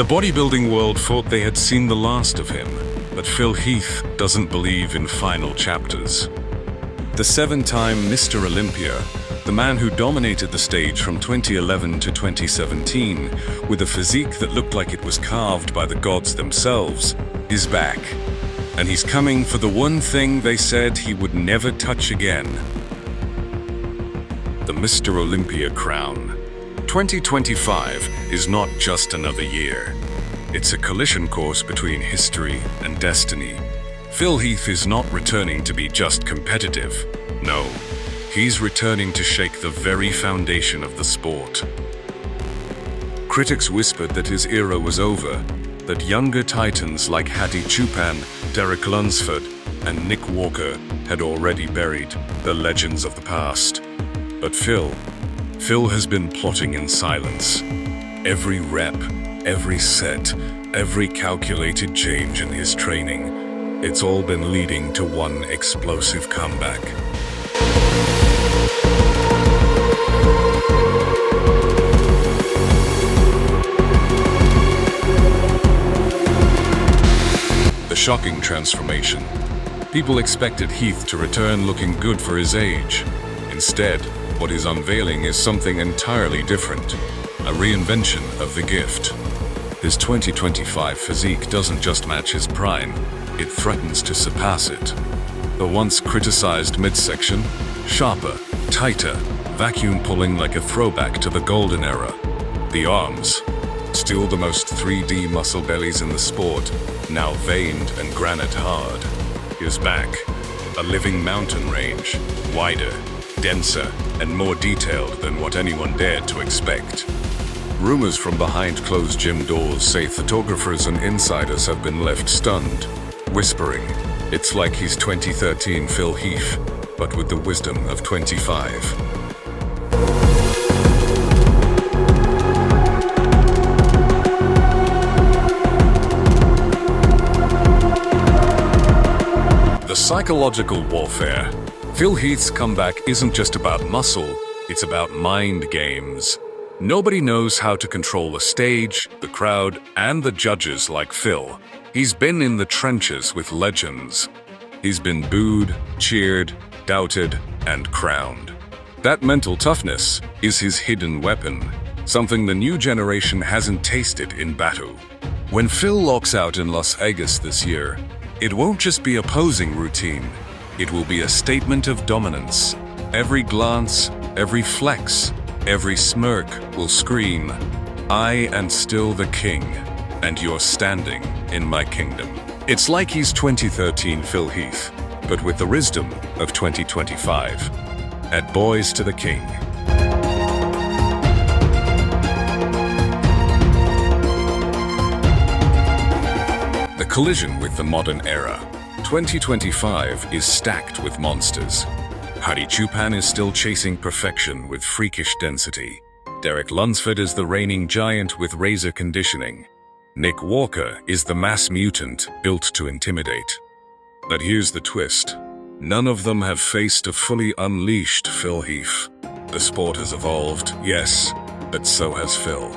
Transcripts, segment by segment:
The bodybuilding world thought they had seen the last of him, but Phil Heath doesn't believe in final chapters. The 7-time Mr. Olympia, the man who dominated the stage from 2011 to 2017 with a physique that looked like it was carved by the gods themselves, is back. And he's coming for the one thing they said he would never touch again: the Mr. Olympia crown. 2025 is not just another year. It's a collision course between history and destiny. Phil Heath is not returning to be just competitive. No, he's returning to shake the very foundation of the sport. Critics whispered that his era was over, that younger titans like Hattie Chupan, Derek Lunsford, and Nick Walker had already buried the legends of the past. But Phil has been plotting in silence. Every rep, every set, every calculated change in his training, it's all been leading to one explosive comeback. The shocking transformation. People expected Heath to return looking good for his age. Instead, what he's unveiling is something entirely different, a reinvention of the gift. His 2025 physique doesn't just match his prime, it threatens to surpass it. The once criticized midsection, sharper, tighter, vacuum-pulling like a throwback to the golden era. The arms, still the most 3D muscle bellies in the sport, now veined and granite hard, is back. A living mountain range, wider, denser, and more detailed than what anyone dared to expect. Rumors from behind closed gym doors say photographers and insiders have been left stunned, whispering, it's like he's 2013 Phil Heath, but with the wisdom of 25. The psychological warfare. Phil Heath's comeback isn't just about muscle, it's about mind games. Nobody knows how to control the stage, the crowd, and the judges like Phil. He's been in the trenches with legends. He's been booed, cheered, doubted, and crowned. That mental toughness is his hidden weapon, something the new generation hasn't tasted in battle. When Phil locks out in Las Vegas this year, it won't just be a posing routine. It will be a statement of dominance. Every glance, every flex, every smirk will scream, I am still the king, and you're standing in my kingdom. It's like he's 2013 Phil Heath, but with the wisdom of 2025. Add boys to the king. The collision with the modern era. 2025 is stacked with monsters. Hattie Chupan is still chasing perfection with freakish density. Derek Lunsford is the reigning giant with razor conditioning. Nick Walker is the mass mutant built to intimidate. But here's the twist. None of them have faced a fully unleashed Phil Heath. The sport has evolved, yes, but so has Phil.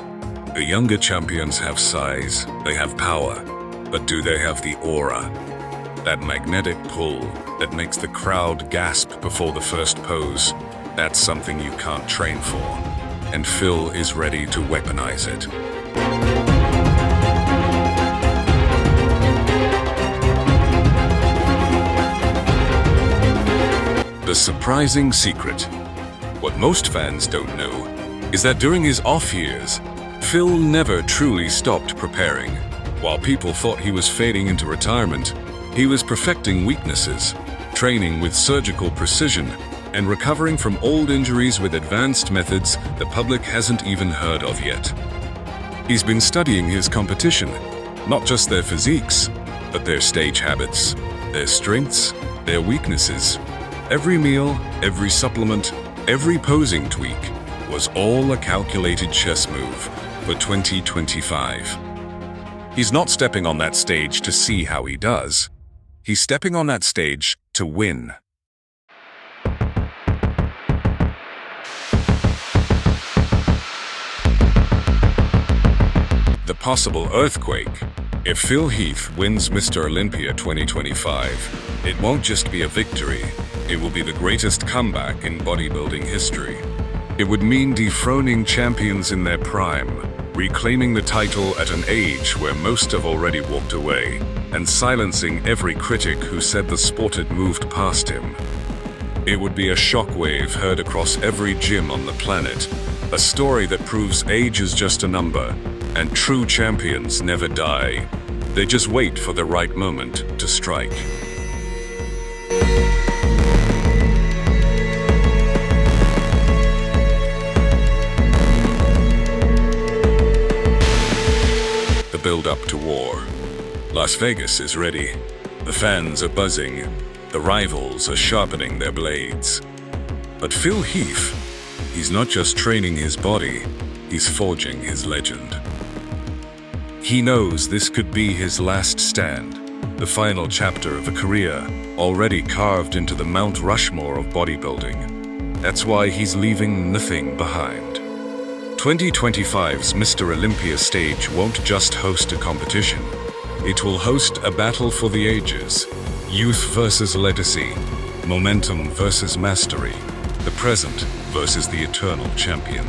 The younger champions have size, they have power, but do they have the aura? That magnetic pull that makes the crowd gasp before the first pose, that's something you can't train for. And Phil is ready to weaponize it. The surprising secret. What most fans don't know is that during his off years, Phil never truly stopped preparing. While people thought he was fading into retirement, he was perfecting weaknesses, training with surgical precision, and recovering from old injuries with advanced methods the public hasn't even heard of yet. He's been studying his competition, not just their physiques, but their stage habits, their strengths, their weaknesses. Every meal, every supplement, every posing tweak was all a calculated chess move for 2025. He's not stepping on that stage to see how he does. He's stepping on that stage to win. The possible earthquake. If Phil Heath wins Mr. Olympia 2025, it won't just be a victory, it will be the greatest comeback in bodybuilding history. It would mean dethroning champions in their prime, reclaiming the title at an age where most have already walked away, and silencing every critic who said the sport had moved past him. It would be a shockwave heard across every gym on the planet, a story that proves age is just a number, and true champions never die. They just wait for the right moment to strike. The build-up to war. Las Vegas is ready. The fans are buzzing. The rivals are sharpening their blades. But Phil Heath, he's not just training his body, he's forging his legend. He knows this could be his last stand, the final chapter of a career already carved into the Mount Rushmore of bodybuilding. That's why he's leaving nothing behind. 2025's Mr. Olympia stage won't just host a competition. It will host a battle for the ages. Youth versus legacy, momentum versus mastery, the present versus the eternal champion.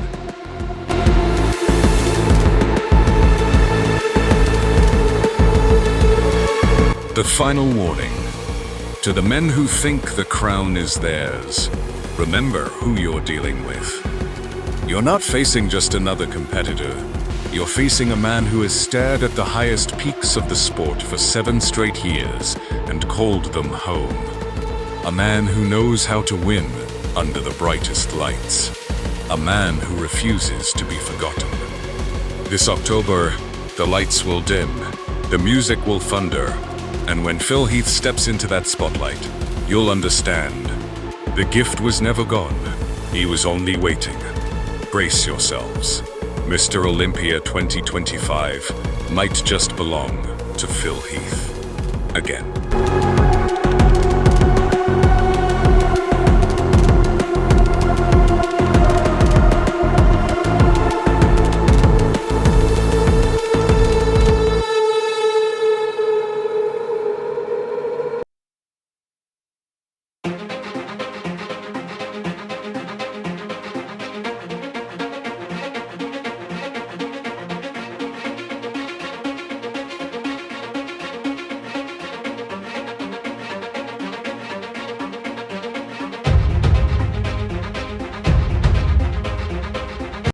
The final warning. To the men who think the crown is theirs, remember who you're dealing with. You're not facing just another competitor. You're facing a man who has stared at the highest peaks of the sport for 7 straight years and called them home. A man who knows how to win under the brightest lights. A man who refuses to be forgotten. This October, the lights will dim, the music will thunder, and when Phil Heath steps into that spotlight, you'll understand. The gift was never gone. He was only waiting. Brace yourselves. Mr. Olympia 2025 might just belong to Phil Heath again.